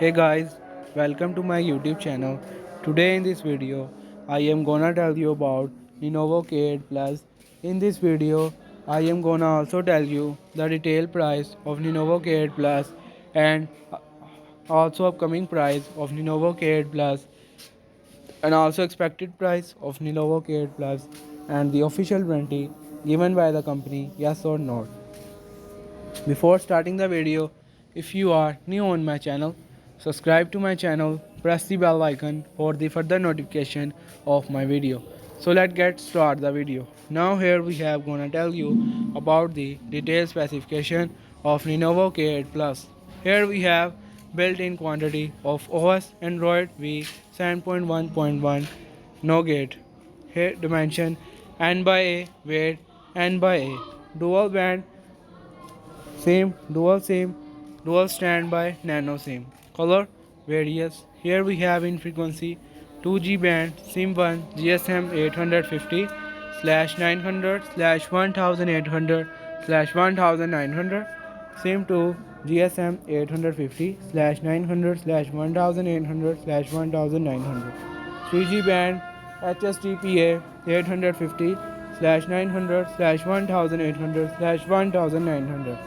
Hey guys, welcome to my YouTube channel. Today in this video, I am gonna tell you about Lenovo K8 Plus. In this video, I am gonna also tell you the retail price of Lenovo K8 Plus and also upcoming price of Lenovo K8 Plus and also expected price of Lenovo K8 Plus and the official warranty given by the company, yes or not. Before starting the video, if you are new on my channel, subscribe to my channel, press the bell icon for the further notification of my video. So let's get start the video. Now here we have gonna tell you about the detailed specification of Lenovo K8 Plus. Here we have built-in quantity of OS Android V 7.1.1 Nougat. Here dimension N by A, weight N by A, dual band same, dual standby, nano SIM. Color various. Here we have in frequency 2G band, SIM1, GSM 850 slash 900 slash 1800 slash 1900. SIM2, GSM 850 slash 900 slash 1800 slash 1900. 3G band, HSDPA 850 slash 900 slash 1800 slash 1900.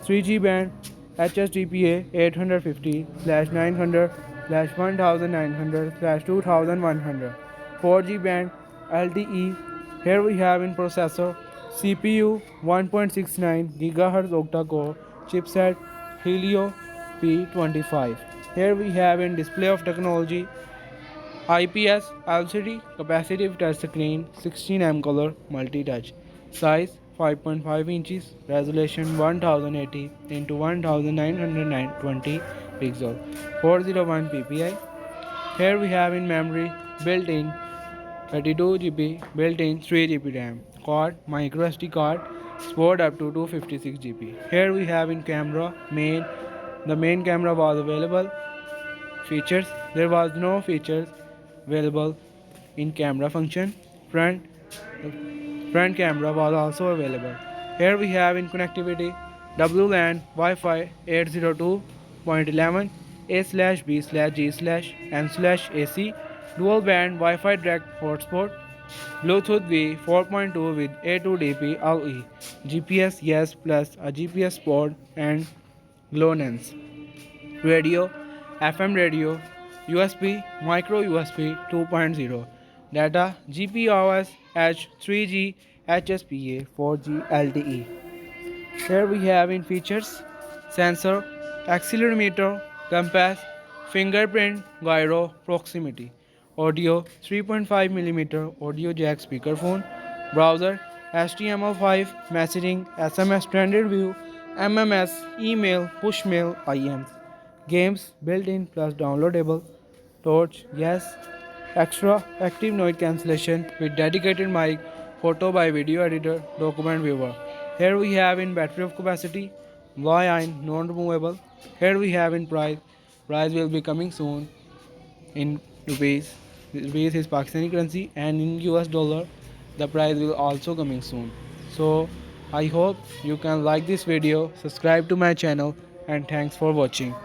3G band HSDPA 850 slash 900 slash 1900 slash 2100. 4G band LTE. Here we have in processor CPU 1.69 GHz octa-core chipset Helio P25. Here we have in display of technology IPS LCD capacitive touchscreen 16 color multi-touch. Size 5.5 inches. Resolution 1080 into 1920 pixel. 401 ppi. Here we have in memory built-in 32 GB, built-in 3 GB RAM. Card micro SD card. Support up to 256 GB. Here we have in camera main. The main camera was available. Features: there was no features available in camera function. Front camera was also available. Here we have in connectivity WLAN Wi-Fi 802.11 A/B/G/M/AC dual band Wi-Fi direct hotspot Bluetooth V 4.2 with A2DP LE GPS yes plus a GPS port and glow lens. Radio, FM radio, USB, micro USB 2.0, data GPRS H3G HSPA 4G LTE. Here we have in features sensor, accelerometer, compass, fingerprint, gyro, proximity, audio 3.5 mm audio jack speakerphone, browser, HTML5, messaging, SMS standard view, MMS, email, push mail, IMs, games built-in plus downloadable, torch, yes, extra active noise cancellation with dedicated mic, photo by video editor, document viewer. Here we have in battery of capacity, ion non-removable. Here we have in price. Price will be coming soon in rupees. Rupees is Pakistani currency and in US dollar the price will also coming soon. So I hope you can like this video, subscribe to my channel and thanks for watching.